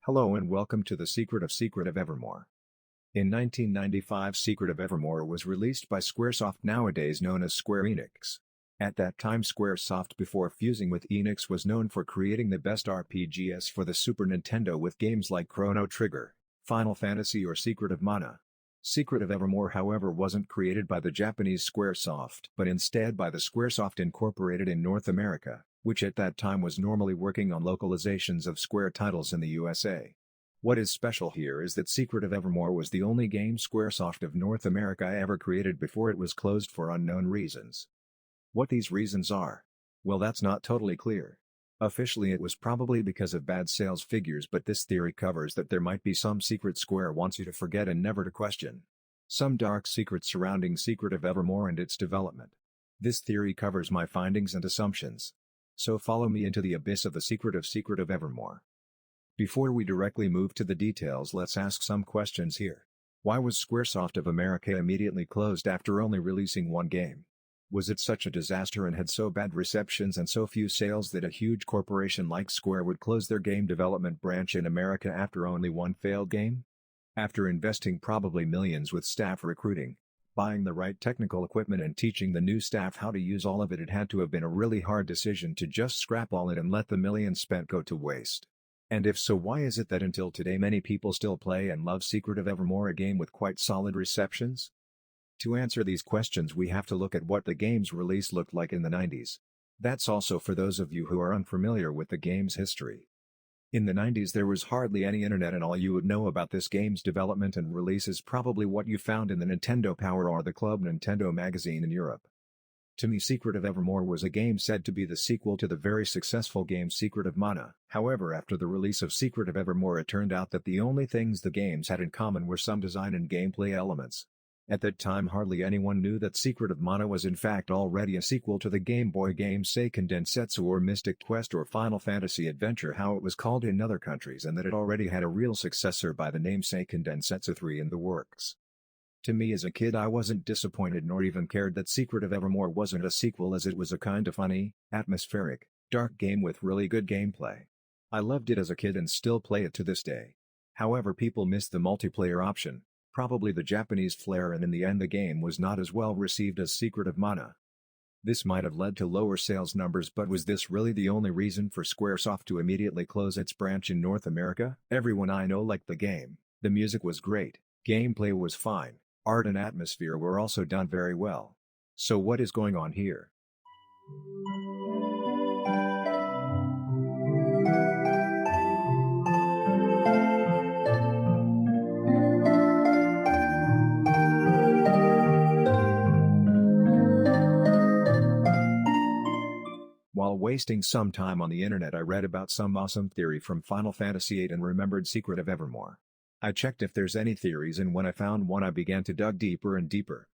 Hello and welcome to the Secret of Evermore. In 1995, Secret of Evermore was released by Squaresoft, nowadays known as Square Enix. At that time, Squaresoft, before fusing with Enix, was known for creating the best RPGs for the Super Nintendo with games like Chrono Trigger, Final Fantasy or Secret of Mana. Secret of Evermore, however, wasn't created by the Japanese Squaresoft but instead by the Squaresoft Incorporated in North America, which at that time was normally working on localizations of Square titles in the USA. What is special here is that Secret of Evermore was the only game Squaresoft of North America ever created before it was closed for unknown reasons. What these reasons are? Well, that's not totally clear. Officially it was probably because of bad sales figures, but this theory covers that there might be some secret Square wants you to forget and never to question. Some dark secrets surrounding Secret of Evermore and its development. This theory covers my findings and assumptions. So follow me into the abyss of the Secret of Evermore. Before we directly move to the details, let's ask some questions here. Why was Squaresoft of America immediately closed after only releasing one game? Was it such a disaster and had so bad receptions and so few sales that a huge corporation like Square would close their game development branch in America after only one failed game? After investing probably millions with staff recruiting, buying the right technical equipment and teaching the new staff how to use all of it, it had to have been a really hard decision to just scrap all it and let the millions spent go to waste. And if so, why is it that until today many people still play and love Secret of Evermore, a game with quite solid receptions? To answer these questions, we have to look at what the game's release looked like in the 90s. That's also for those of you who are unfamiliar with the game's history. In the 90s there was hardly any internet, and all you would know about this game's development and release is probably what you found in the Nintendo Power or the Club Nintendo magazine in Europe. To me, Secret of Evermore was a game said to be the sequel to the very successful game Secret of Mana. However, after the release of Secret of Evermore, it turned out that the only things the games had in common were some design and gameplay elements. At that time, hardly anyone knew that Secret of Mana was in fact already a sequel to the Game Boy games Seiken Densetsu or Mystic Quest or Final Fantasy Adventure, how it was called in other countries, and that it already had a real successor by the name Seiken Densetsu 3 in the works. To me as a kid, I wasn't disappointed nor even cared that Secret of Evermore wasn't a sequel, as it was a kind of funny, atmospheric, dark game with really good gameplay. I loved it as a kid and still play it to this day. However, people missed the multiplayer option, probably the Japanese flair, and in the end the game was not as well received as Secret of Mana. This might have led to lower sales numbers, but was this really the only reason for Squaresoft to immediately close its branch in North America? Everyone I know liked the game. The music was great, gameplay was fine, art and atmosphere were also done very well. So what is going on here? While wasting some time on the internet, I read about some awesome theory from Final Fantasy VIII and remembered Secret of Evermore. I checked if there's any theories, and when I found one I began to dig deeper and deeper.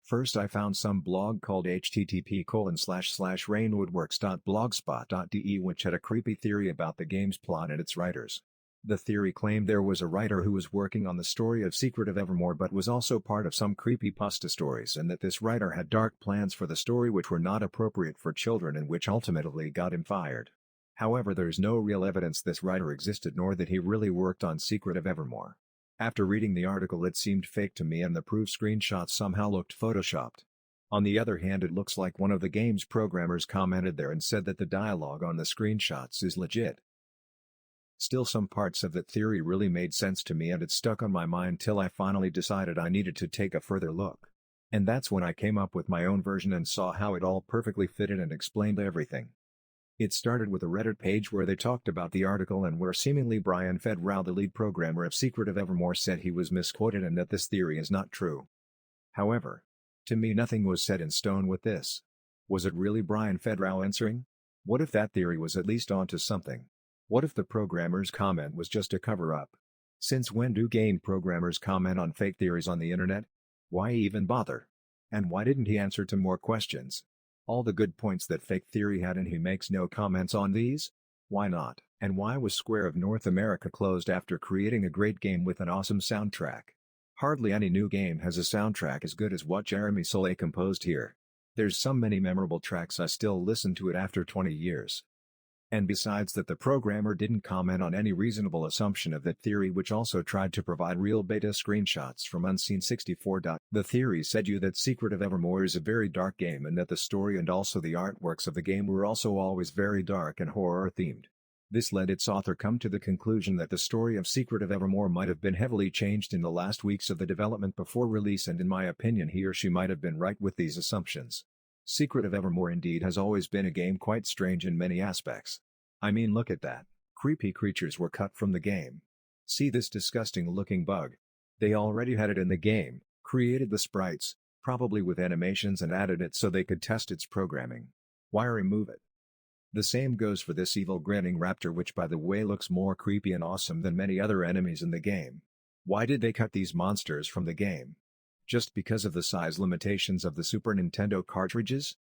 First I found some blog called http://rainwoodworks.blogspot.de, which had a creepy theory about the game's plot and its writers. The theory claimed there was a writer who was working on the story of Secret of Evermore but was also part of some creepypasta stories, and that this writer had dark plans for the story which were not appropriate for children and which ultimately got him fired. However, there's no real evidence this writer existed nor that he really worked on Secret of Evermore. After reading the article, it seemed fake to me, and the proof screenshots somehow looked photoshopped. On the other hand, it looks like one of the game's programmers commented there and said that the dialogue on the screenshots is legit. Still, some parts of that theory really made sense to me, and it stuck on my mind till I finally decided I needed to take a further look. And that's when I came up with my own version and saw how it all perfectly fitted and explained everything. It started with a Reddit page where they talked about the article and where seemingly Brian Federal, the lead programmer of Secret of Evermore, said he was misquoted and that this theory is not true. However, to me nothing was set in stone with this. Was it really Brian Federal answering? What if that theory was at least onto something? What if the programmer's comment was just a cover-up? Since when do game programmers comment on fake theories on the internet? Why even bother? And why didn't he answer to more questions? All the good points that fake theory had, and he makes no comments on these? Why not? And why was Square of North America closed after creating a great game with an awesome soundtrack? Hardly any new game has a soundtrack as good as what Jeremy Soule composed here. There's so many memorable tracks I still listen to it after 20 years. And besides that, the programmer didn't comment on any reasonable assumption of that theory, which also tried to provide real beta screenshots from Unseen 64. The theory said that Secret of Evermore is a very dark game and that the story and also the artworks of the game were also always very dark and horror themed. This led its author come to the conclusion that the story of Secret of Evermore might have been heavily changed in the last weeks of the development before release, and in my opinion he or she might have been right with these assumptions. Secret of Evermore indeed has always been a game quite strange in many aspects. I mean, look at that. Creepy creatures were cut from the game. See this disgusting looking bug. They already had it in the game, created the sprites, probably with animations, and added it so they could test its programming. Why remove it? The same goes for this evil grinning raptor, which by the way looks more creepy and awesome than many other enemies in the game. Why did they cut these monsters from the game? Just because of the size limitations of the Super Nintendo cartridges?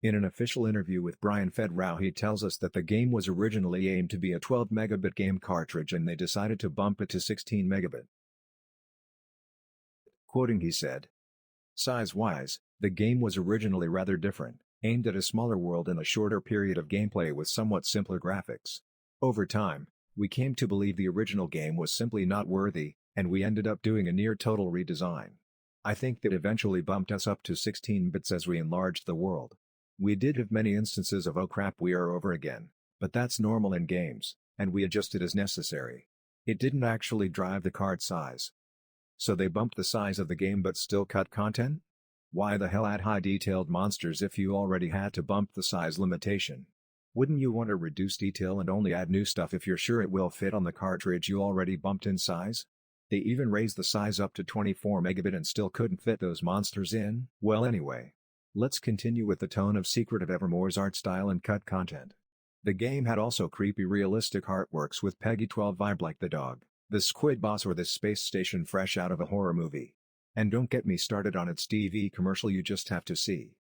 In an official interview with Brian Fedrau, he tells us that the game was originally aimed to be a 12 megabit game cartridge and they decided to bump it to 16 megabit. Quoting, he said, "Size-wise, the game was originally rather different, aimed at a smaller world and a shorter period of gameplay with somewhat simpler graphics. Over time, we came to believe the original game was simply not worthy, and we ended up doing a near-total redesign. I think that eventually bumped us up to 16 bits as we enlarged the world. We did have many instances of oh crap we are over again, but that's normal in games, and we adjusted as necessary. It didn't actually drive the card size. So they bumped the size of the game but still cut content? Why the hell add high detailed monsters if you already had to bump the size limitation? Wouldn't you want to reduce detail and only add new stuff if you're sure it will fit on the cartridge you already bumped in size? They even raised the size up to 24 megabit and still couldn't fit those monsters in? Well anyway. Let's continue with the tone of Secret of Evermore's art style and cut content. The game had also creepy realistic artworks with Peggy 12 vibe like the dog, the squid boss or the space station fresh out of a horror movie. And don't get me started on its TV commercial, you just have to see.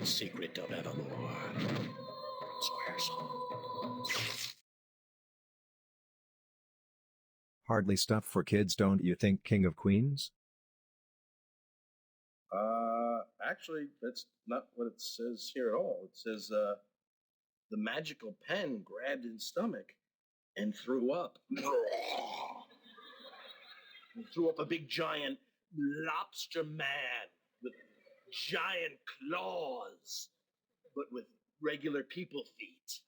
Secret of Evermore. Squares. Hardly stuff for kids, don't you think, King of Queens? Actually, that's not what it says here at all. It says, the magical pen grabbed his stomach and threw up. He threw up a big giant lobster man with giant claws, but with regular people feet.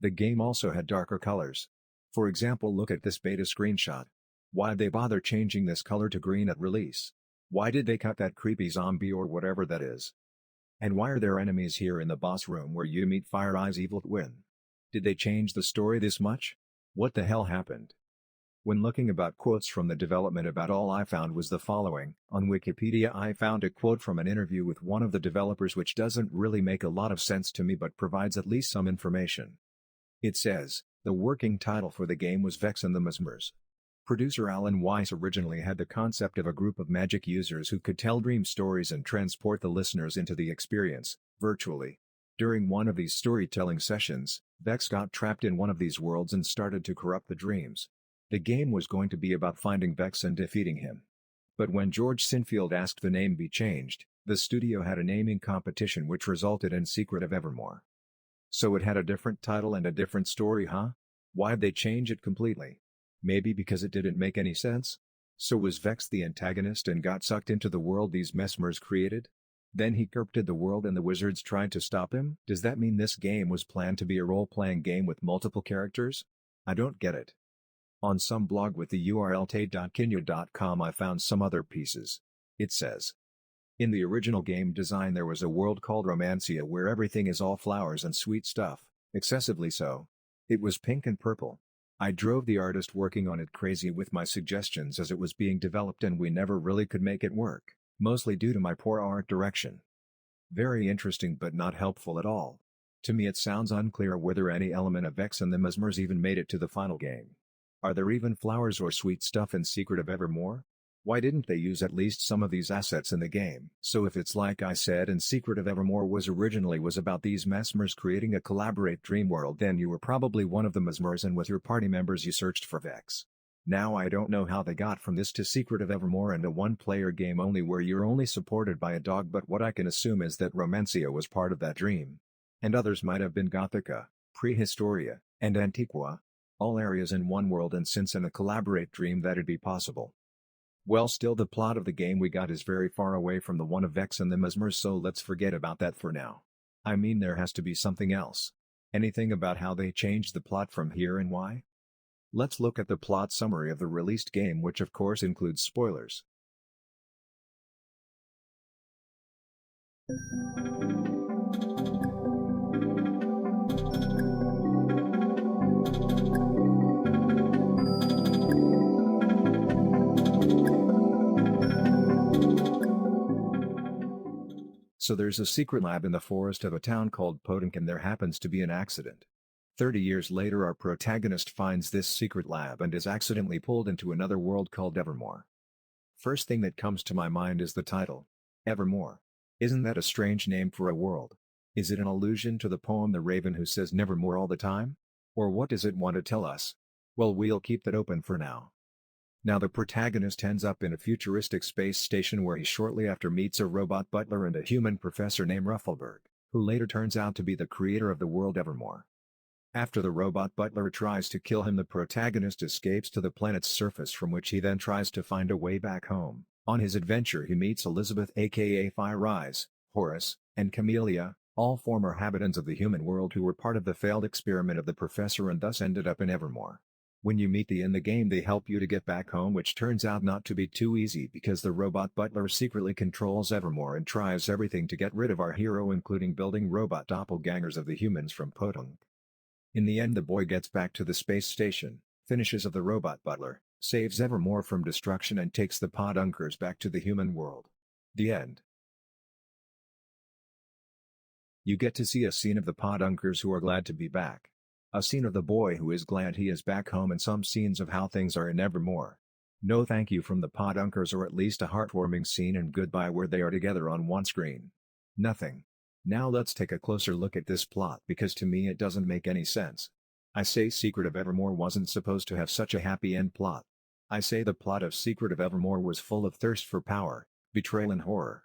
The game also had darker colors. For example, look at this beta screenshot. Why'd they bother changing this color to green at release? Why did they cut that creepy zombie or whatever that is? And why are there enemies here in the boss room where you meet Fire Eye's evil twin? Did they change the story this much? What the hell happened? When looking about quotes from the development about all I found was the following. On Wikipedia I found a quote from an interview with one of the developers which doesn't really make a lot of sense to me but provides at least some information. It says, the working title for the game was Vex and the Mesmers. Producer Alan Weiss originally had the concept of a group of magic users who could tell dream stories and transport the listeners into the experience, virtually. During one of these storytelling sessions, Vex got trapped in one of these worlds and started to corrupt the dreams. The game was going to be about finding Vex and defeating him. But when George Sinfield asked the name be changed, the studio had a naming competition which resulted in Secret of Evermore. So it had a different title and a different story, huh? Why'd they change it completely? Maybe because it didn't make any sense? So was Vex the antagonist and got sucked into the world these Mesmers created? Then he corrupted the world and the wizards tried to stop him? Does that mean this game was planned to be a role-playing game with multiple characters? I don't get it. On some blog with the URL tay.kinya.com I found some other pieces. It says, in the original game design there was a world called Romancia where everything is all flowers and sweet stuff, excessively so. It was pink and purple. I drove the artist working on it crazy with my suggestions as it was being developed and we never really could make it work, mostly due to my poor art direction. Very interesting but not helpful at all. To me it sounds unclear whether any element of Vex and the Mesmers even made it to the final game. Are there even flowers or sweet stuff in Secret of Evermore? Why didn't they use at least some of these assets in the game? So if it's like I said and Secret of Evermore was about these mesmers creating a collaborate dream world, then you were probably one of the mesmers and with your party members you searched for Vex. Now I don't know how they got from this to Secret of Evermore and a one-player game only where you're only supported by a dog, but what I can assume is that Romancia was part of that dream. And others might have been Gothica, Prehistoria, and Antiqua. All areas in one world, and since in a collaborate dream that'd be possible. Well, still the plot of the game we got is very far away from the one of Vex and the mesmers, so let's forget about that for now. I mean, there has to be something else. Anything about how they changed the plot from here and why? Let's look at the plot summary of the released game, which of course includes spoilers. So there's a secret lab in the forest of a town called Podunk, and there happens to be an accident. 30 years later, our protagonist finds this secret lab and is accidentally pulled into another world called Evermore. First thing that comes to my mind is the title. Evermore. Isn't that a strange name for a world? Is it an allusion to the poem The Raven Who Says Nevermore All the Time? Or what does it want to tell us? Well, we'll keep that open for now. Now the protagonist ends up in a futuristic space station where he shortly after meets a robot butler and a human professor named Ruffleberg, who later turns out to be the creator of the world Evermore. After the robot butler tries to kill him, the protagonist escapes to the planet's surface, from which he then tries to find a way back home. On his adventure he meets Elizabeth aka Fire Eyes, Horace, and Camellia, all former inhabitants of the human world who were part of the failed experiment of the professor and thus ended up in Evermore. When you meet them in the game, they help you to get back home, which turns out not to be too easy because the robot butler secretly controls Evermore and tries everything to get rid of our hero, including building robot doppelgangers of the humans from Podunk. In the end, the boy gets back to the space station, finishes of the robot butler, saves Evermore from destruction, and takes the Podunkers back to the human world. The end. You get to see a scene of the Podunkers who are glad to be back. A scene of the boy who is glad he is back home, and some scenes of how things are in Evermore. No thank you from the Podunkers, or at least a heartwarming scene and goodbye where they are together on one screen. Nothing. Now let's take a closer look at this plot, because to me it doesn't make any sense. I say Secret of Evermore wasn't supposed to have such a happy end plot. I say the plot of Secret of Evermore was full of thirst for power, betrayal and horror.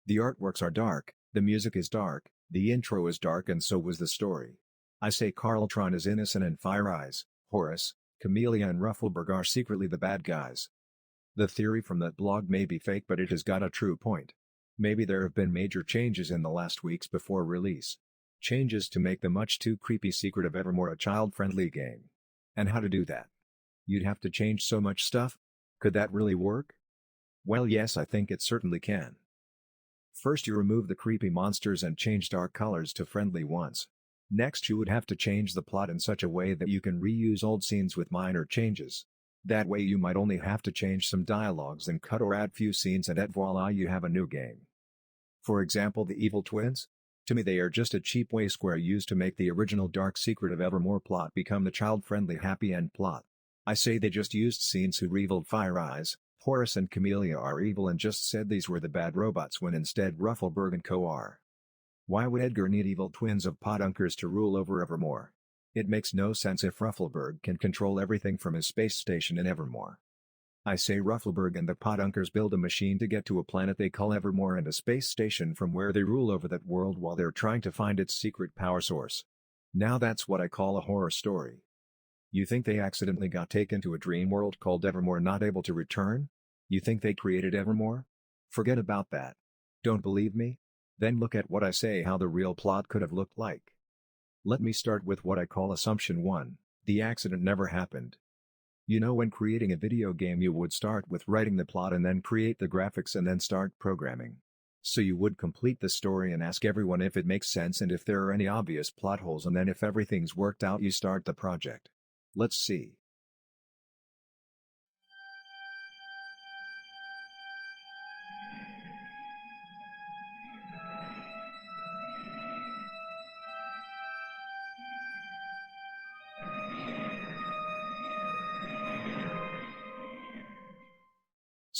The artworks are dark, the music is dark, the intro is dark, and so was the story. I say Carltron is innocent and Fire Eyes, Horace, Camellia and Ruffleberg are secretly the bad guys. The theory from that blog may be fake, but it has got a true point. Maybe there have been major changes in the last weeks before release. Changes to make the much too creepy Secret of Evermore a child-friendly game. And how to do that? You'd have to change so much stuff? Could that really work? Well, yes, I think it certainly can. First, you remove the creepy monsters and change dark colors to friendly ones. Next, you would have to change the plot in such a way that you can reuse old scenes with minor changes. That way you might only have to change some dialogues and cut or add few scenes, and voila, you have a new game. For example, the evil twins? To me they are just a cheap way Square used to make the original dark Secret of Evermore plot become the child-friendly happy end plot. I say they just used scenes who revealed Fire Eyes, Horace and Camellia are evil and just said these were the bad robots when instead Ruffleberg and co are. Why would Edgar need evil twins of Podunkers to rule over Evermore? It makes no sense if Ruffleberg can control everything from his space station in Evermore. I say Ruffleberg and the Podunkers build a machine to get to a planet they call Evermore and a space station from where they rule over that world while they're trying to find its secret power source. Now that's what I call a horror story. You think they accidentally got taken to a dream world called Evermore, not able to return? You think they created Evermore? Forget about that. Don't believe me? Then look at what I say how the real plot could have looked like. Let me start with what I call Assumption 1, the accident never happened. You know, when creating a video game you would start with writing the plot and then create the graphics and then start programming. So you would complete the story and ask everyone if it makes sense and if there are any obvious plot holes, and then if everything's worked out you start the project. Let's see.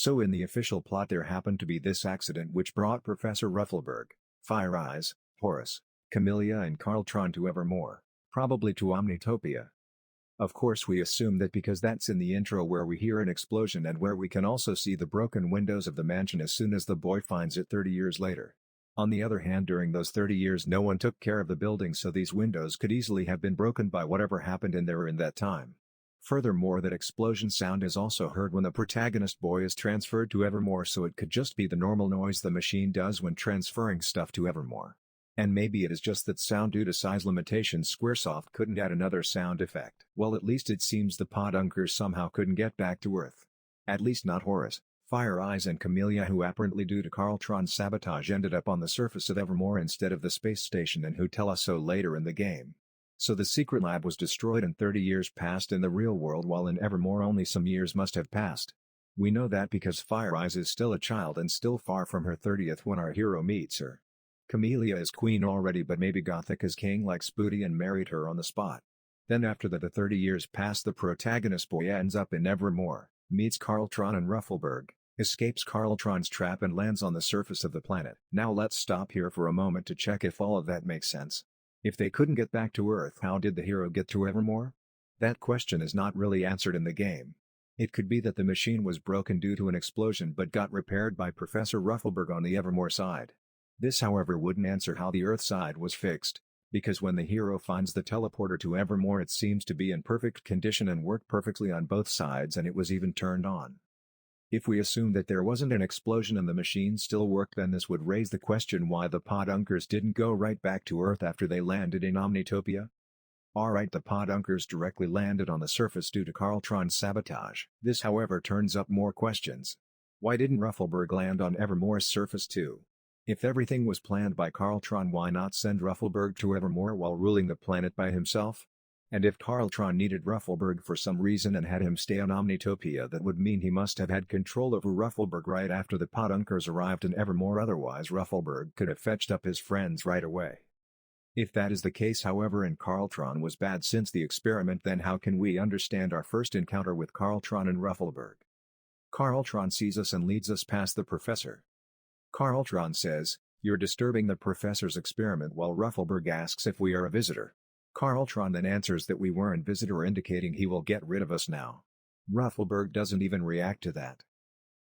So in the official plot there happened to be this accident which brought Professor Ruffleberg, Fire Eyes, Horace, Camellia and Carltron to Evermore, probably to Omnitopia. Of course we assume that because that's in the intro where we hear an explosion and where we can also see the broken windows of the mansion as soon as the boy finds it 30 years later. On the other hand, during those 30 years no one took care of the building, so these windows could easily have been broken by whatever happened in there in that time. Furthermore, that explosion sound is also heard when the protagonist boy is transferred to Evermore, so it could just be the normal noise the machine does when transferring stuff to Evermore. And maybe it is just that sound due to size limitations Squaresoft couldn't add another sound effect. Well, at least it seems the Podunkers somehow couldn't get back to Earth. At least not Horace, Fire Eyes and Camellia, who apparently due to Carltron's sabotage ended up on the surface of Evermore instead of the space station, and who tell us so later in the game. So the secret lab was destroyed and 30 years passed in the real world, while in Evermore only some years must have passed. We know that because Fire Eyes is still a child and still far from her 30th when our hero meets her. Camellia is queen already, but maybe Gothic is king like Spooty and married her on the spot. Then after that the 30 years pass, the protagonist boy ends up in Evermore, meets Carltron and Ruffleberg, escapes Carltron's trap and lands on the surface of the planet. Now let's stop here for a moment to check if all of that makes sense. If they couldn't get back to Earth, how did the hero get to Evermore? That question is not really answered in the game. It could be that the machine was broken due to an explosion but got repaired by Professor Ruffleberg on the Evermore side. This however wouldn't answer how the Earth side was fixed, because when the hero finds the teleporter to Evermore it seems to be in perfect condition and worked perfectly on both sides, and it was even turned on. If we assume that there wasn't an explosion and the machine still worked, then this would raise the question why the Podunkers didn't go right back to Earth after they landed in Omnitopia. Alright, the Podunkers directly landed on the surface due to Carltron's sabotage. This however turns up more questions. Why didn't Ruffleberg land on Evermore's surface too? If everything was planned by Carltron, why not send Ruffleberg to Evermore while ruling the planet by himself? And if Carltron needed Ruffleberg for some reason and had him stay on Omnitopia, that would mean he must have had control over Ruffleberg right after the Podunkers arrived in Evermore, otherwise Ruffleberg could have fetched up his friends right away. If that is the case however and Carltron was bad since the experiment, then how can we understand our first encounter with Carltron and Ruffleberg? Carltron sees us and leads us past the professor. Carltron says, "You're disturbing the professor's experiment," while Ruffleberg asks if we are a visitor. Carltron then answers that we weren't visitor, indicating he will get rid of us now. Ruffleberg doesn't even react to that.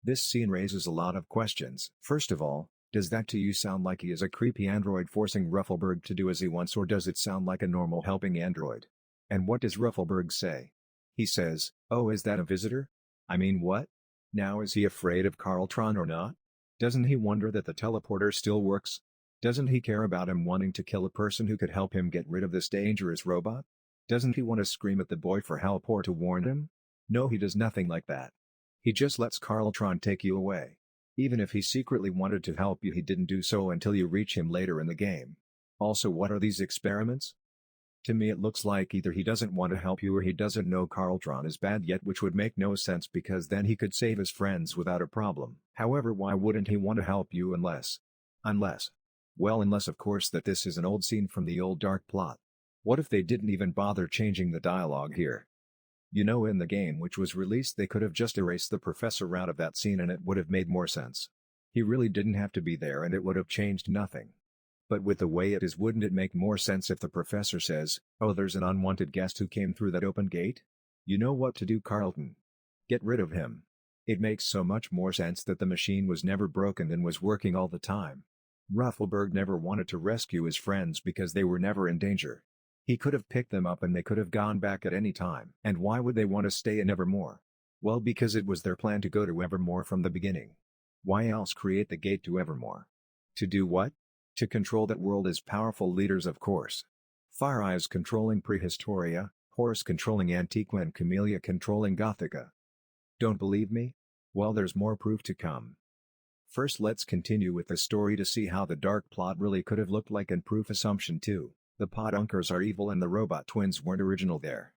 This scene raises a lot of questions. First of all, does that to you sound like he is a creepy android forcing Ruffleberg to do as he wants, or does it sound like a normal helping android? And what does Ruffleberg say? He says, "Oh, is that a visitor? I mean, what? Now is he afraid of Carltron or not? Doesn't he wonder that the teleporter still works? Doesn't he care about him wanting to kill a person who could help him get rid of this dangerous robot? Doesn't he want to scream at the boy for help or to warn him? No, he does nothing like that. He just lets Carltron take you away. Even if he secretly wanted to help you, he didn't do so until you reach him later in the game. Also, what are these experiments? To me it looks like either he doesn't want to help you or he doesn't know Carltron is bad yet, which would make no sense because then he could save his friends without a problem. However, why wouldn't he want to help you unless of course that this is an old scene from the old dark plot. What if they didn't even bother changing the dialogue here? You know, in the game which was released they could have just erased the professor out of that scene and it would have made more sense. He really didn't have to be there and it would have changed nothing. But with the way it is, wouldn't it make more sense if the professor says, "Oh, there's an unwanted guest who came through that open gate? You know what to do, Carlton. Get rid of him." It makes so much more sense that the machine was never broken and was working all the time. Ruffleberg never wanted to rescue his friends because they were never in danger. He could have picked them up and they could have gone back at any time. And why would they want to stay in Evermore? Well, because it was their plan to go to Evermore from the beginning. Why else create the gate to Evermore? To do what? To control that world as powerful leaders, of course. Fire Eyes controlling Prehistoria, Horace controlling Antiqua and Camellia controlling Gothica. Don't believe me? Well, there's more proof to come. First, let's continue with the story to see how the dark plot really could have looked like, and proof assumption 2. The Podunkers are evil and the robot twins weren't original there.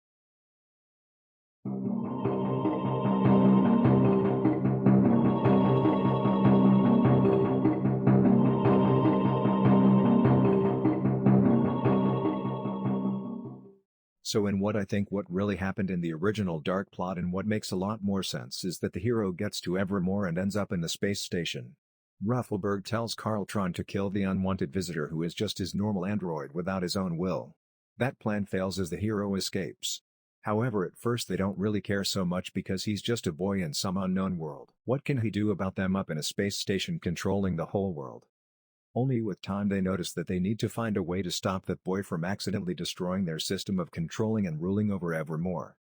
So in what I think what really happened in the original Dark plot and what makes a lot more sense is that the hero gets to Evermore and ends up in the space station. Ruffleberg tells Carltron to kill the unwanted visitor who is just his normal android without his own will. That plan fails as the hero escapes. However, at first they don't really care so much because he's just a boy in some unknown world. What can he do about them up in a space station controlling the whole world? Only with time they notice that they need to find a way to stop that boy from accidentally destroying their system of controlling and ruling over Evermore.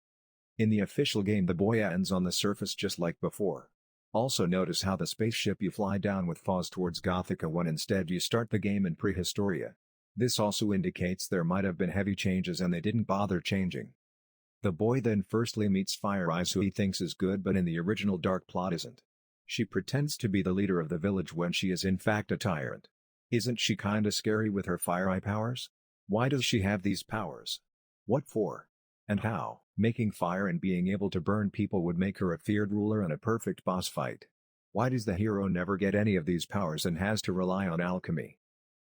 In the official game the boy ends on the surface just like before. Also notice how the spaceship you fly down with falls towards Gothica when instead you start the game in Prehistoria. This also indicates there might have been heavy changes and they didn't bother changing. The boy then firstly meets Fire Eyes, who he thinks is good but in the original Dark plot isn't. She pretends to be the leader of the village when she is in fact a tyrant. Isn't she kinda scary with her Fire Eye powers? Why does she have these powers? What for? And how? Making fire and being able to burn people would make her a feared ruler and a perfect boss fight. Why does the hero never get any of these powers and has to rely on alchemy?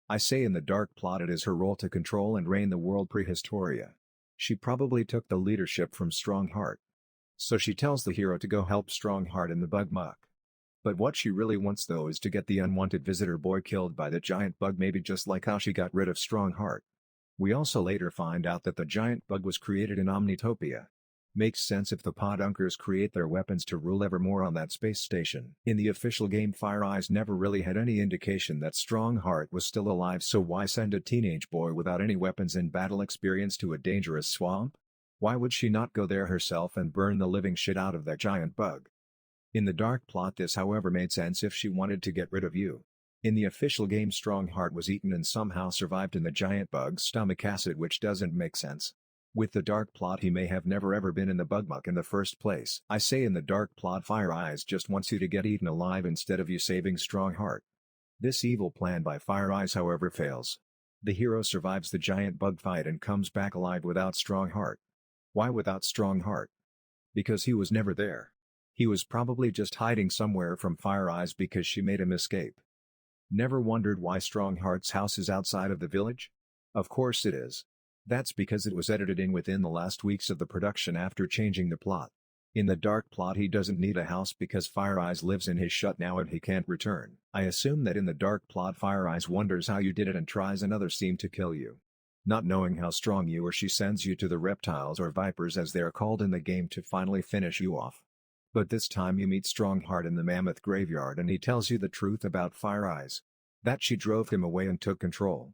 I say in the Dark plot it is her role to control and reign the world Prehistoria. She probably took the leadership from Strongheart. So she tells the hero to go help Strongheart in the bug muck. But what she really wants though is to get the unwanted visitor boy killed by the giant bug, maybe just like how she got rid of Strongheart. We also later find out that the giant bug was created in Omnitopia. Makes sense if the Podunkers create their weapons to rule Evermore on that space station. In the official game Fire Eyes never really had any indication that Strongheart was still alive, so why send a teenage boy without any weapons and battle experience to a dangerous swamp? Why would she not go there herself and burn the living shit out of that giant bug? In the Dark plot this however made sense if she wanted to get rid of you. In the official game Strongheart was eaten and somehow survived in the giant bug's stomach acid, which doesn't make sense. With the Dark plot he may have never ever been in the bug muck in the first place. I say in the Dark plot Fire Eyes just wants you to get eaten alive instead of you saving Strongheart. This evil plan by Fire Eyes however fails. The hero survives the giant bug fight and comes back alive without Strongheart. Why without Strongheart? Because he was never there. He was probably just hiding somewhere from Fire Eyes because she made him escape. Never wondered why Strongheart's house is outside of the village? Of course it is. That's because it was edited in within the last weeks of the production after changing the plot. In the Dark plot he doesn't need a house because Fire Eyes lives in his shut now and he can't return. I assume that in the Dark plot Fire Eyes wonders how you did it and tries another scheme to kill you. Not knowing how strong you are, she sends you to the reptiles or vipers as they are called in the game to finally finish you off. But this time you meet Strongheart in the mammoth graveyard and he tells you the truth about Fire Eyes. That she drove him away and took control.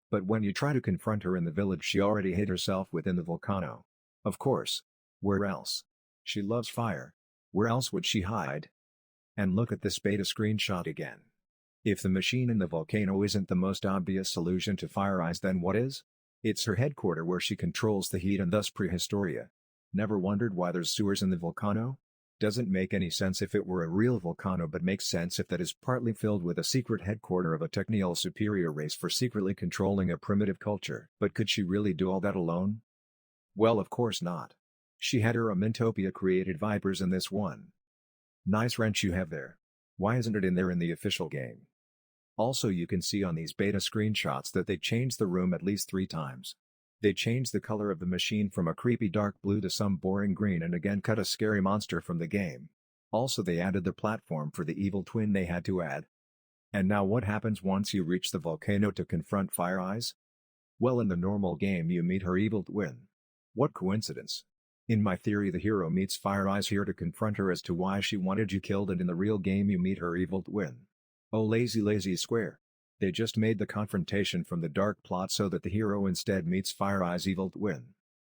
But when you try to confront her in the village she already hid herself within the volcano. Of course. Where else? She loves fire. Where else would she hide? And look at this beta screenshot again. If the machine in the volcano isn't the most obvious solution to Fire Eyes, then what is? It's her headquarters where she controls the heat and thus Prehistoria. Never wondered why there's sewers in the volcano? Doesn't make any sense if it were a real volcano, but makes sense if that is partly filled with a secret headquarters of a technical superior race for secretly controlling a primitive culture. But could she really do all that alone? Well, of course not. She had her Omnitopia created vipers in this one. Nice wrench you have there. Why isn't it in there in the official game? Also, you can see on these beta screenshots that they changed the room at least 3 times. They changed the color of the machine from a creepy dark blue to some boring green and again cut a scary monster from the game. Also they added the platform for the evil twin they had to add. And now what happens once you reach the volcano to confront Fire Eyes? Well, in the normal game you meet her evil twin. What coincidence. In my theory the hero meets Fire Eyes here to confront her as to why she wanted you killed, and in the real game you meet her evil twin. Oh lazy square. They just made the confrontation from the Dark plot so that the hero instead meets Fire Eyes' evil twin.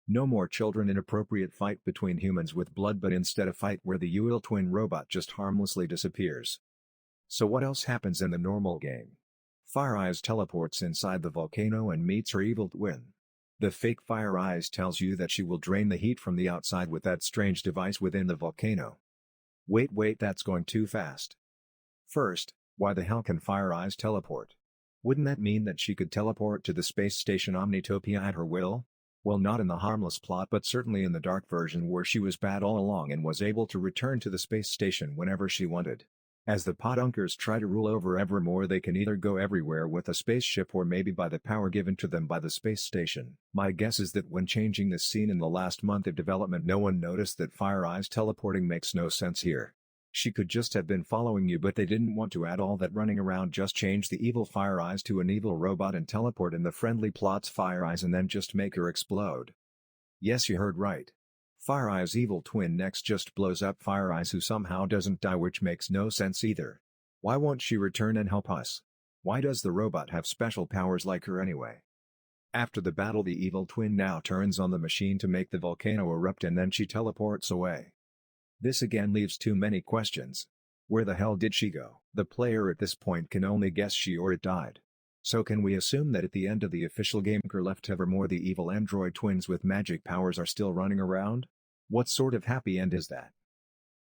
No more children inappropriate fight between humans with blood, but instead a fight where the evil twin robot just harmlessly disappears. So what else happens in the normal game? Fire Eyes teleports inside the volcano and meets her evil twin. The fake Fire Eyes tells you that she will drain the heat from the outside with that strange device within the volcano. Wait, that's going too fast. First, why the hell can Fire Eyes teleport? Wouldn't that mean that she could teleport to the space station Omnitopia at her will? Well, not in the harmless plot, but certainly in the Dark version where she was bad all along and was able to return to the space station whenever she wanted. As the Podunkers try to rule over Evermore, they can either go everywhere with a spaceship or maybe by the power given to them by the space station. My guess is that when changing this scene in the last month of development, no one noticed that Fire Eyes teleporting makes no sense here. She could just have been following you, but they didn't want to add all that running around. Just change the evil Fire Eyes to an evil robot and teleport in the friendly plot's Fire Eyes and then just make her explode. Yes, you heard right. Fire Eye's evil twin next just blows up Fire Eyes, who somehow doesn't die, which makes no sense either. Why won't she return and help us? Why does the robot have special powers like her anyway? After the battle, the evil twin now turns on the machine to make the volcano erupt and then she teleports away. This again leaves too many questions. Where the hell did she go? The player at this point can only guess she or it died. So can we assume that at the end of the official game, left Evermore, the evil android twins with magic powers are still running around? What sort of happy end is that?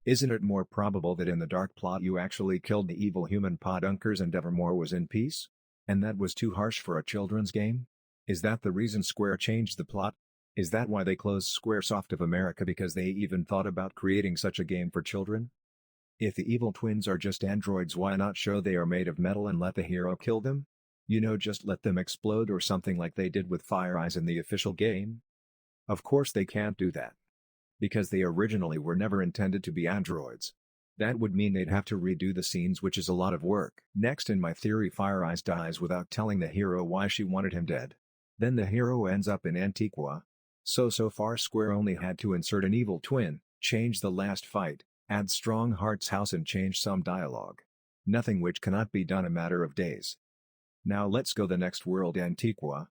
Isn't it more probable that in the dark plot you actually killed the evil human Podunkers and Evermore was in peace? And that was too harsh for a children's game? Is that the reason Square changed the plot? Is that why they closed Squaresoft of America, because they even thought about creating such a game for children? If the evil twins are just androids, why not show they are made of metal and let the hero kill them? Just let them explode or something like they did with Fire Eyes in the official game? Of course they can't do that, because they originally were never intended to be androids. That would mean they'd have to redo the scenes, which is a lot of work. Next in my theory, Fire Eyes dies without telling the hero why she wanted him dead. Then the hero ends up in Antigua. So far Square only had to insert an evil twin, change the last fight, add Strong Heart's house and change some dialogue. Nothing which cannot be done a matter of days. Now let's go the next world, Antigua.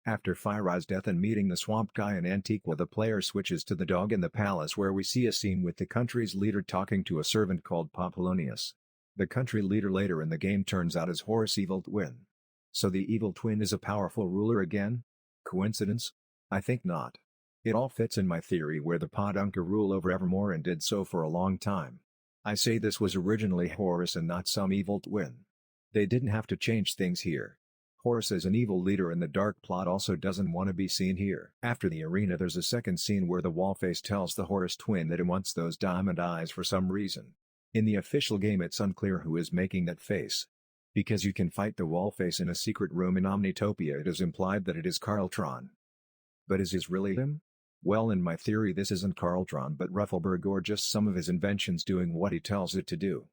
After Fire Eyes' death and meeting the swamp guy in Antigua, the player switches to the dog in the palace, where we see a scene with the country's leader talking to a servant called Pompolonius. The country leader later in the game turns out as Horus' evil twin. So the evil twin is a powerful ruler again? Coincidence? I think not. It all fits in my theory, where the Podunker rule over Evermore and did so for a long time. I say this was originally Horus and not some evil twin. They didn't have to change things here. Horus as an evil leader in the dark plot also doesn't want to be seen here. After the arena, there's a second scene where the Wallface tells the Horus twin that he wants those diamond eyes for some reason. In the official game it's unclear who is making that face. Because you can fight the Wallface in a secret room in Omnitopia, it is implied that it is Carltron. But is his really him? Well, in my theory this isn't Carltron but Ruffleberg, or just some of his inventions doing what he tells it to do.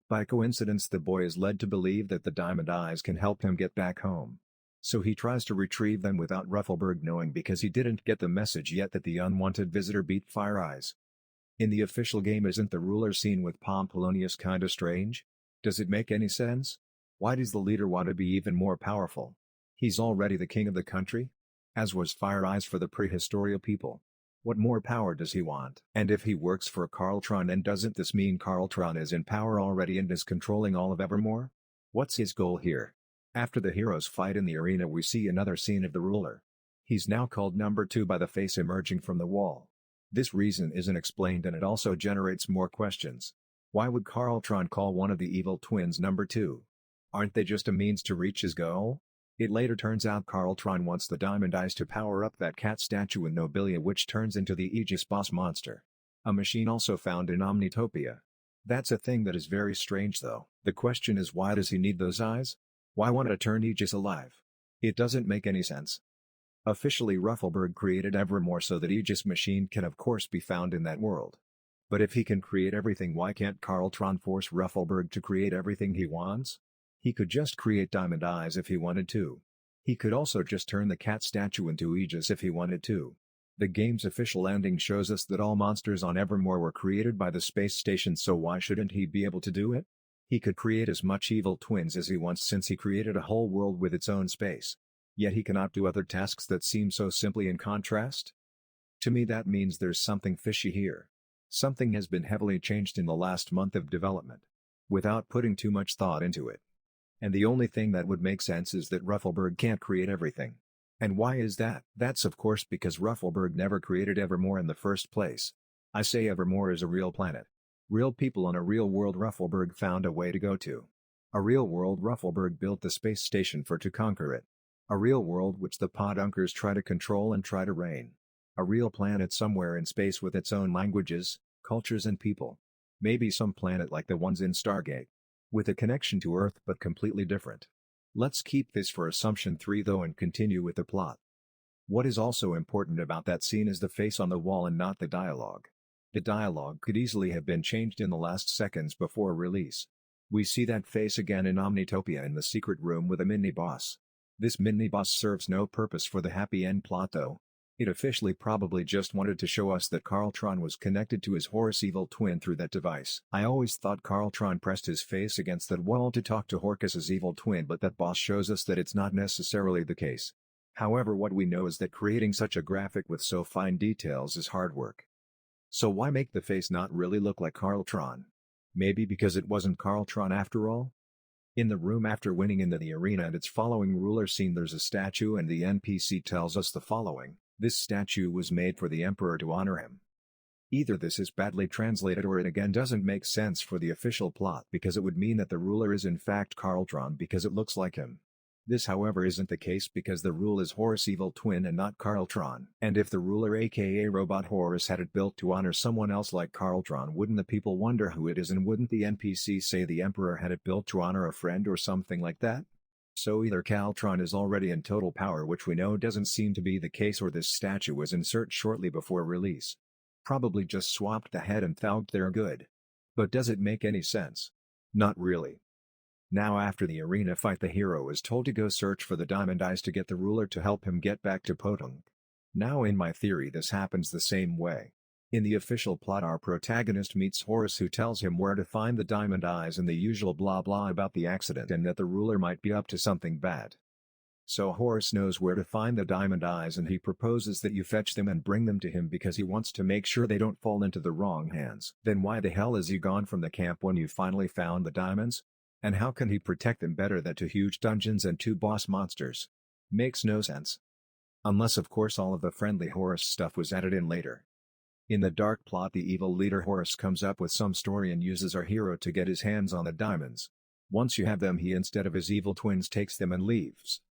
By coincidence, the boy is led to believe that the diamond eyes can help him get back home. So he tries to retrieve them without Ruffleberg knowing, because he didn't get the message yet that the unwanted visitor beat Fire Eyes. In the official game, isn't the ruler scene with Pompolonius kinda strange? Does it make any sense? Why does the leader want to be even more powerful? He's already the king of the country? As was Fire Eyes for the Prehistoria people. What more power does he want? And if he works for Carltron, then doesn't this mean Carltron is in power already and is controlling all of Evermore? What's his goal here? After the heroes fight in the arena, we see another scene of the ruler. He's now called Number 2 by the face emerging from the wall. This reason isn't explained, and it also generates more questions. Why would Carltron call one of the evil twins Number 2? Aren't they just a means to reach his goal? It later turns out Carltron wants the diamond eyes to power up that cat statue in Nobilia, which turns into the Aegis boss monster. A machine also found in Omnitopia. That's a thing that is very strange though. The question is, why does he need those eyes? Why want to turn Aegis alive? It doesn't make any sense. Officially, Ruffleberg created Evermore so that Aegis machine can of course be found in that world. But if he can create everything, why can't Carltron force Ruffleberg to create everything he wants? He could just create diamond eyes if he wanted to. He could also just turn the cat statue into Aegis if he wanted to. The game's official ending shows us that all monsters on Evermore were created by the space station, so why shouldn't he be able to do it? He could create as much evil twins as he wants, since he created a whole world with its own space. Yet he cannot do other tasks that seem so simply in contrast? To me, that means there's something fishy here. Something has been heavily changed in the last month of development, without putting too much thought into it. And the only thing that would make sense is that Ruffleberg can't create everything. And why is that? That's of course because Ruffleberg never created Evermore in the first place. I say Evermore is a real planet. Real people on a real world Ruffleberg found a way to go to. A real world Ruffleberg built the space station for to conquer it. A real world which the Podunkers try to control and try to reign. A real planet somewhere in space with its own languages, cultures and people. Maybe some planet like the ones in Stargate. With a connection to Earth but completely different. Let's keep this for assumption 3 though and continue with the plot. What is also important about that scene is the face on the wall and not the dialogue. The dialogue could easily have been changed in the last seconds before release. We see that face again in Omnitopia in the secret room with a mini-boss. This mini-boss serves no purpose for the happy end plot though. It officially probably just wanted to show us that Carltron was connected to his Horus evil twin through that device. I always thought Carltron pressed his face against that wall to talk to Horus's evil twin, but that boss shows us that it's not necessarily the case. However, what we know is that creating such a graphic with so fine details is hard work. So why make the face not really look like Carltron? Maybe because it wasn't Carltron after all? In the room after winning in the arena and its following ruler scene, there's a statue and the NPC tells us the following: this statue was made for the Emperor to honor him. Either this is badly translated or it again doesn't make sense for the official plot, because it would mean that the ruler is in fact Carltron because it looks like him. This however isn't the case because the ruler is Horus' evil twin and not Carltron, and if the ruler aka Robot Horus had it built to honor someone else like Carltron, wouldn't the people wonder who it is, and wouldn't the NPC say the Emperor had it built to honor a friend or something like that? So either Carltron is already in total power, which we know doesn't seem to be the case, or this statue was inserted shortly before release. Probably just swapped the head and thought they're good. But does it make any sense? Not really. Now after the arena fight, the hero is told to go search for the diamond eyes to get the ruler to help him get back to Potung. Now in my theory this happens the same way. In the official plot our protagonist meets Horus, who tells him where to find the diamond eyes and the usual blah blah about the accident and that the ruler might be up to something bad. So Horus knows where to find the diamond eyes and he proposes that you fetch them and bring them to him because he wants to make sure they don't fall into the wrong hands. Then why the hell is he gone from the camp when you finally found the diamonds? And how can he protect them better than 2 huge dungeons and 2 boss monsters? Makes no sense. Unless of course all of the friendly Horus stuff was added in later. In the dark plot the evil leader Horus comes up with some story and uses our hero to get his hands on the diamonds. Once you have them he instead of his evil twins takes them and leaves.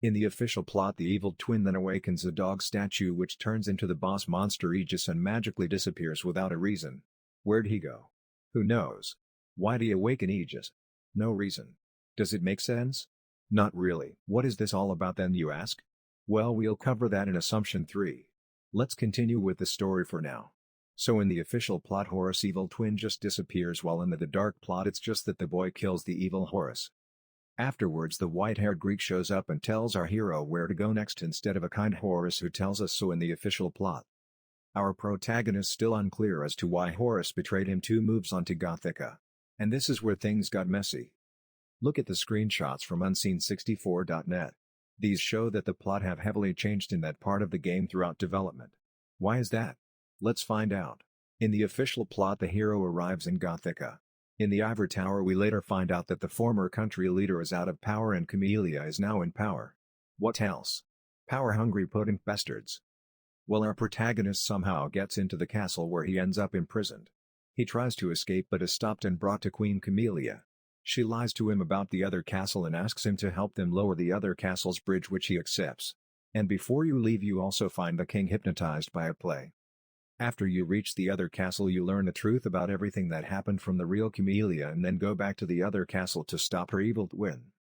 In the official plot the evil twin then awakens a dog statue which turns into the boss monster Aegis and magically disappears without a reason. Where'd he go? Who knows? Why'd he awaken Aegis? No reason. Does it make sense? Not really. What is this all about then, you ask? Well, we'll cover that in assumption 3. Let's continue with the story for now. So in the official plot Horus' evil twin just disappears, while in the dark plot it's just that the boy kills the evil Horus. Afterwards the white-haired Greek shows up and tells our hero where to go next instead of a kind Horus who tells us so in the official plot. Our protagonist still unclear as to why Horus betrayed him 2 moves onto Gothica. And this is where things got messy. Look at the screenshots from Unseen64.net. These show that the plot have heavily changed in that part of the game throughout development. Why is that? Let's find out. In the official plot the hero arrives in Gothica. In the Ivory Tower we later find out that the former country leader is out of power and Camellia is now in power. What else? Power-hungry potent bastards. Well, our protagonist somehow gets into the castle where he ends up imprisoned. He tries to escape but is stopped and brought to Queen Camellia. She lies to him about the other castle and asks him to help them lower the other castle's bridge, which he accepts. And before you leave you also find the king hypnotized by a play. After you reach the other castle you learn the truth about everything that happened from the real Camellia and then go back to the other castle to stop her evil twin.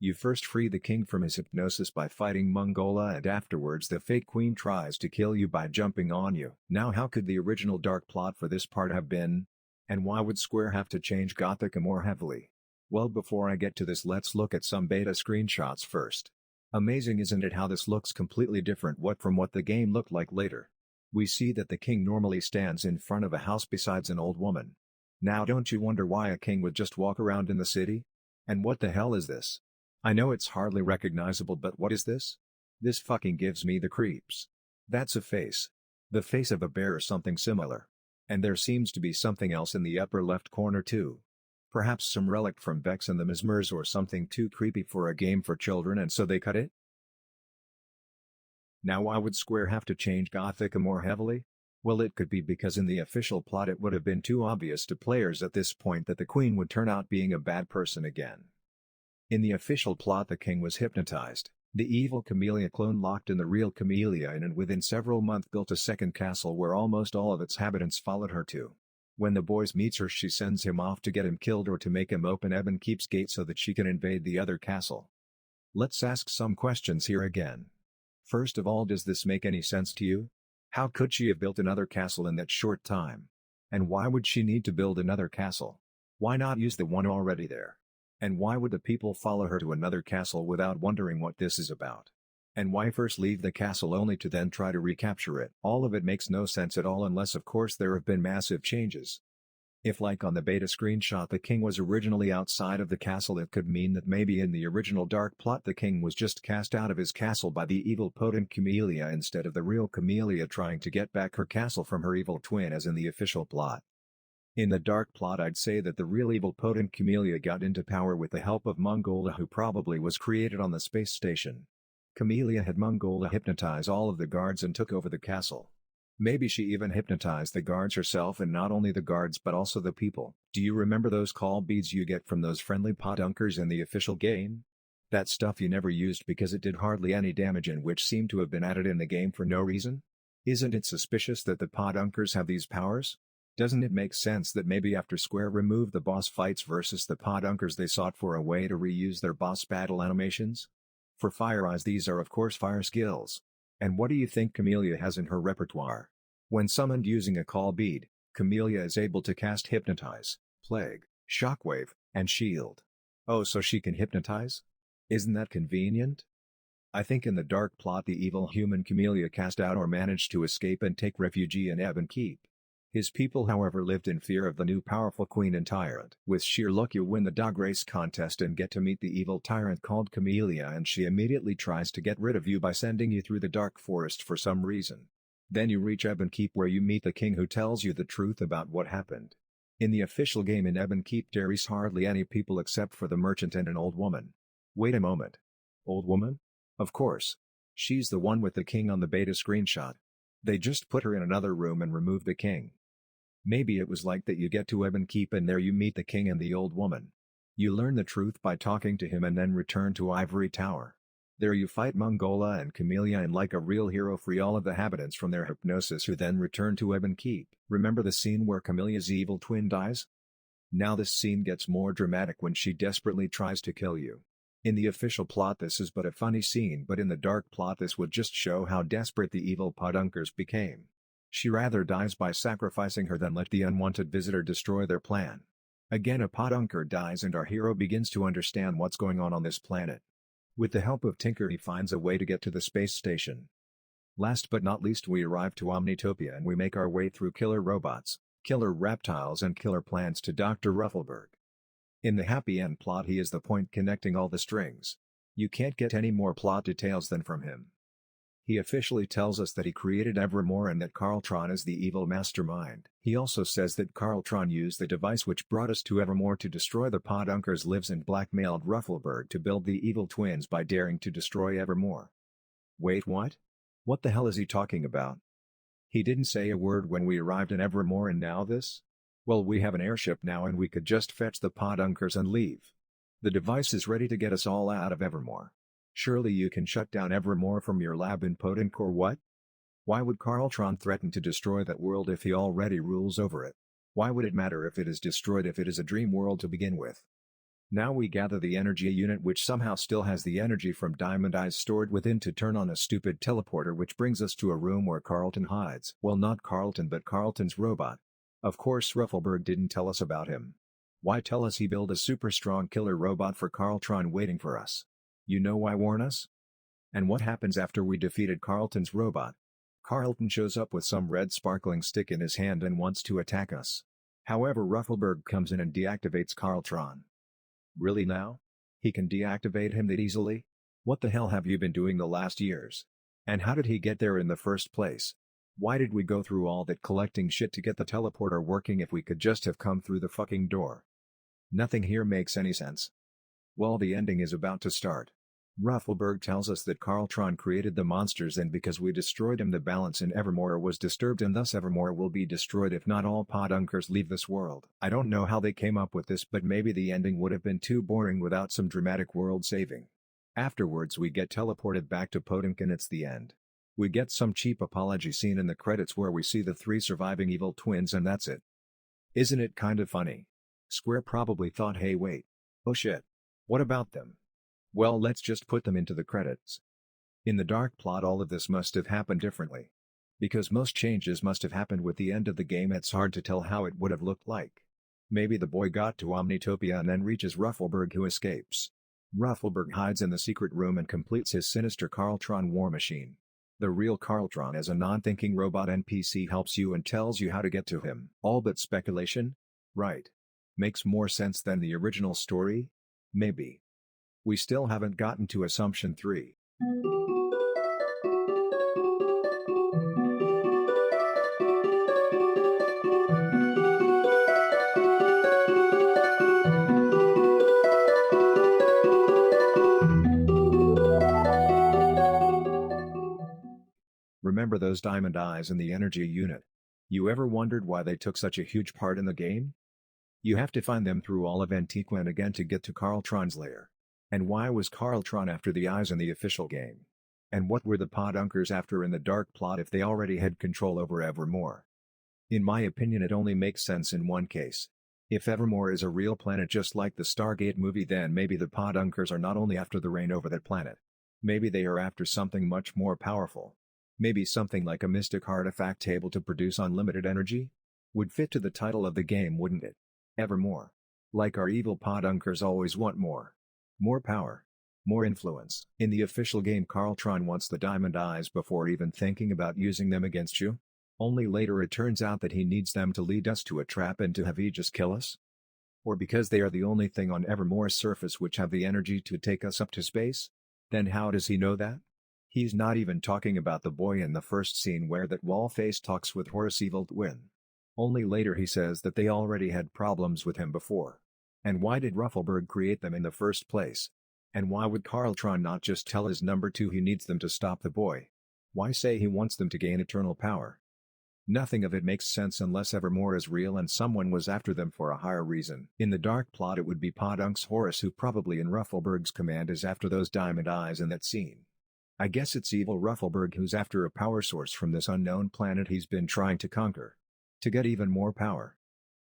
You first free the king from his hypnosis by fighting Mongola, and afterwards the fake queen tries to kill you by jumping on you. Now how could the original dark plot for this part have been? And why would Square have to change Gothica more heavily? Well, before I get to this let's look at some beta screenshots first. Amazing, isn't it, how this looks completely different from what the game looked like later. We see that the king normally stands in front of a house besides an old woman. Now don't you wonder why a king would just walk around in the city? And what the hell is this? I know it's hardly recognizable, but what is this? This fucking gives me the creeps. That's a face. The face of a bear or something similar. And there seems to be something else in the upper left corner too. Perhaps some relic from Vex and the Mesmers or something too creepy for a game for children, and so they cut it? Now why would Square have to change Gothica more heavily? Well, it could be because in the official plot it would have been too obvious to players at this point that the queen would turn out being a bad person again. In the official plot the king was hypnotized, the evil Camellia clone locked in the real Camellia and within several months built a second castle where almost all of its inhabitants followed her to. When the boys meets her, she sends him off to get him killed or to make him open Ebonkeep's gate so that she can invade the other castle. Let's ask some questions here again. First of all, does this make any sense to you? How could she have built another castle in that short time? And why would she need to build another castle? Why not use the one already there? And why would the people follow her to another castle without wondering what this is about? And why first leave the castle only to then try to recapture it? All of it makes no sense at all, unless of course there have been massive changes. If, like on the beta screenshot, the king was originally outside of the castle, it could mean that maybe in the original dark plot the king was just cast out of his castle by the evil potent Camellia instead of the real Camellia trying to get back her castle from her evil twin as in the official plot. In the dark plot, I'd say that the real evil potent Camellia got into power with the help of Mongola, who probably was created on the space station. Camellia had Mongola hypnotize all of the guards and took over the castle. Maybe she even hypnotized the guards herself, and not only the guards but also the people. Do you remember those call beads you get from those friendly podunkers in the official game? That stuff you never used because it did hardly any damage and which seemed to have been added in the game for no reason? Isn't it suspicious that the podunkers have these powers? Doesn't it make sense that maybe after Square removed the boss fights versus the podunkers, they sought for a way to reuse their boss battle animations? For Fire Eyes, these are of course fire skills. And what do you think Camellia has in her repertoire? When summoned using a call bead, Camellia is able to cast Hypnotize, Plague, Shockwave, and Shield. Oh, so she can hypnotize? Isn't that convenient? I think in the dark plot the evil human Camellia cast out or managed to escape and take refuge in Ebonkeep. His people, however, lived in fear of the new powerful queen and tyrant. With sheer luck you win the dog race contest and get to meet the evil tyrant called Camellia, and she immediately tries to get rid of you by sending you through the dark forest for some reason. Then you reach Ebonkeep, where you meet the king, who tells you the truth about what happened. In the official game in Ebonkeep there is hardly any people except for the merchant and an old woman. Wait a moment. Old woman? Of course. She's the one with the king on the beta screenshot. They just put her in another room and removed the king. Maybe it was like that. You get to Ebonkeep and there you meet the king and the old woman. You learn the truth by talking to him and then return to Ivory Tower. There you fight Mongola and Camellia and like a real hero free all of the inhabitants from their hypnosis, who then return to Ebonkeep. Remember the scene where Camelia's evil twin dies? Now this scene gets more dramatic when she desperately tries to kill you. In the official plot this is but a funny scene, but in the dark plot this would just show how desperate the evil podunkers became. She rather dies by sacrificing her than let the unwanted visitor destroy their plan. Again a podunker dies and our hero begins to understand what's going on this planet. With the help of Tinker he finds a way to get to the space station. Last but not least we arrive to Omnitopia and we make our way through killer robots, killer reptiles and killer plants to Dr. Ruffleberg. In the happy end plot he is the point connecting all the strings. You can't get any more plot details than from him. He officially tells us that he created Evermore and that Carltron is the evil mastermind. He also says that Carltron used the device which brought us to Evermore to destroy the podunkers' lives and blackmailed Ruffleberg to build the evil twins by daring to destroy Evermore. Wait, what? What the hell is he talking about? He didn't say a word when we arrived in Evermore and now this? Well, we have an airship now and we could just fetch the podunkers and leave. The device is ready to get us all out of Evermore. Surely you can shut down Evermore from your lab in Podunk or what? Why would Carltron threaten to destroy that world if he already rules over it? Why would it matter if it is destroyed if it is a dream world to begin with? Now we gather the energy unit which somehow still has the energy from Diamond Eyes stored within to turn on a stupid teleporter which brings us to a room where Carlton hides. Well, not Carlton but Carlton's robot. Of course Ruffleberg didn't tell us about him. Why tell us he built a super strong killer robot for Carltron waiting for us? You know why warn us? And what happens after we defeated Carlton's robot? Carlton shows up with some red sparkling stick in his hand and wants to attack us. However, Ruffleberg comes in and deactivates Carltron. Really now? He can deactivate him that easily? What the hell have you been doing the last years? And how did he get there in the first place? Why did we go through all that collecting shit to get the teleporter working if we could just have come through the fucking door? Nothing here makes any sense. Well, the ending is about to start. Ruffleberg tells us that Carltron created the monsters and because we destroyed him the balance in Evermore was disturbed and thus Evermore will be destroyed if not all podunkers leave this world. I don't know how they came up with this, but maybe the ending would have been too boring without some dramatic world saving. Afterwards we get teleported back to Podunk and it's the end. We get some cheap apology scene in the credits where we see the 3 surviving evil twins and that's it. Isn't it kind of funny? Square probably thought, hey wait. Oh shit. What about them? Well, let's just put them into the credits. In the dark plot, all of this must have happened differently. Because most changes must have happened with the end of the game. It's hard to tell how it would have looked like. Maybe the boy got to Omnitopia and then reaches Ruffleberg, who escapes. Ruffleberg hides in the secret room and completes his sinister Carltron war machine. The real Carltron, as a non-thinking robot NPC, helps you and tells you how to get to him. All but speculation? Right. Makes more sense than the original story? Maybe. We still haven't gotten to Assumption 3. Remember those diamond eyes in the energy unit? You ever wondered why they took such a huge part in the game? You have to find them through all of Antiqua and again to get to Carltron's lair. And why was Carltron after the eyes in the official game? And what were the Podunkers after in the dark plot if they already had control over Evermore? In my opinion, it only makes sense in one case. If Evermore is a real planet just like the Stargate movie, then maybe the Podunkers are not only after the reign over that planet. Maybe they are after something much more powerful. Maybe something like a mystic artifact able to produce unlimited energy? Would fit to the title of the game, wouldn't it? Evermore. Like our evil Podunkers always want more. More power. More influence. In the official game, Carltron wants the diamond eyes before even thinking about using them against you. Only later it turns out that he needs them to lead us to a trap and to have Aegis kill us? Or because they are the only thing on Evermore's surface which have the energy to take us up to space? Then how does he know that? He's not even talking about the boy in the first scene where that wall-face talks with Horace Evil Twin. Only later he says that they already had problems with him before. And why did Ruffleberg create them in the first place? And why would Carltron not just tell his number 2 he needs them to stop the boy? Why say he wants them to gain eternal power? Nothing of it makes sense unless Evermore is real and someone was after them for a higher reason. In the dark plot, it would be Podunk's Horace, who probably in Ruffleberg's command is after those diamond eyes in that scene. I guess it's evil Ruffleberg who's after a power source from this unknown planet he's been trying to conquer. To get even more power.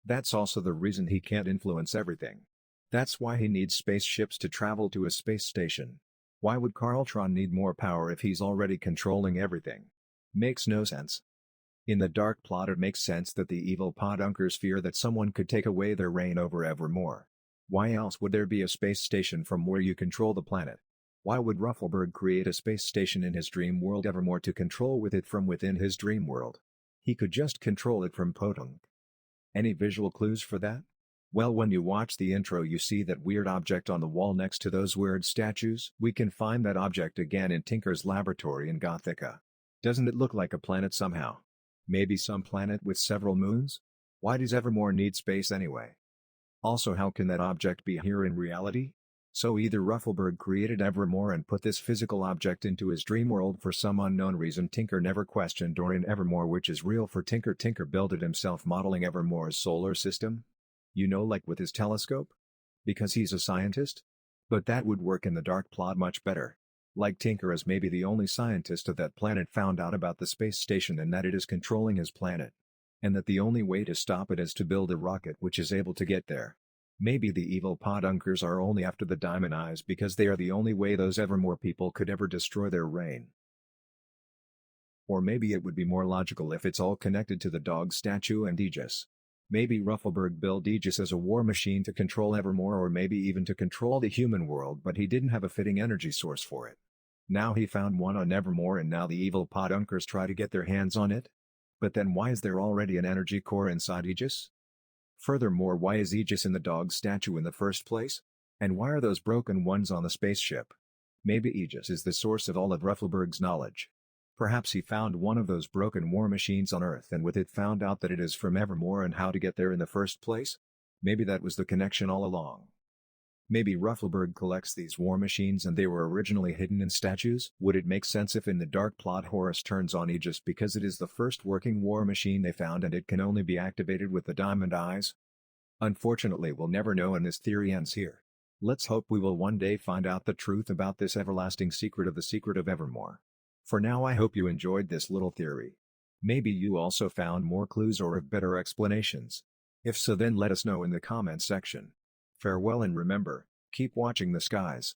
That's also the reason he can't influence everything. That's why he needs spaceships to travel to a space station. Why would Carltron need more power if he's already controlling everything? Makes no sense. In the dark plot, it makes sense that the evil Podunkers fear that someone could take away their reign over Evermore. Why else would there be a space station from where you control the planet? Why would Ruffleberg create a space station in his dream world Evermore to control with it from within his dream world? He could just control it from Podunk. Any visual clues for that? Well, when you watch the intro, you see that weird object on the wall next to those weird statues. We can find that object again in Tinker's laboratory in Gothica. Doesn't it look like a planet somehow? Maybe some planet with several moons? Why does Evermore need space anyway? Also, how can that object be here in reality? So either Ruffleberg created Evermore and put this physical object into his dream world for some unknown reason Tinker never questioned, or in Evermore, which is real for Tinker, Tinker built it himself, modeling Evermore's solar system? You know, like with his telescope? Because he's a scientist? But that would work in the dark plot much better. Like Tinker is maybe the only scientist of that planet found out about the space station and that it is controlling his planet. And that the only way to stop it is to build a rocket which is able to get there. Maybe the evil Podunkers are only after the Diamond Eyes because they are the only way those Evermore people could ever destroy their reign. Or maybe it would be more logical if it's all connected to the dog statue and Aegis. Maybe Ruffleberg built Aegis as a war machine to control Evermore, or maybe even to control the human world, but he didn't have a fitting energy source for it. Now he found one on Evermore and now the evil Podunkers try to get their hands on it? But then why is there already an energy core inside Aegis? Furthermore, why is Aegis in the dog statue in the first place? And why are those broken ones on the spaceship? Maybe Aegis is the source of all of Ruffleberg's knowledge. Perhaps he found one of those broken war machines on Earth and with it found out that it is from Evermore and how to get there in the first place? Maybe that was the connection all along. Maybe Ruffleberg collects these war machines and they were originally hidden in statues? Would it make sense if in the dark plot Horace turns on Aegis because it is the first working war machine they found and it can only be activated with the Diamond Eyes? Unfortunately, we'll never know and this theory ends here. Let's hope we will one day find out the truth about this everlasting secret of the secret of Evermore. For now, I hope you enjoyed this little theory. Maybe you also found more clues or have better explanations. If so, then let us know in the comments section. Farewell, and remember, keep watching the skies.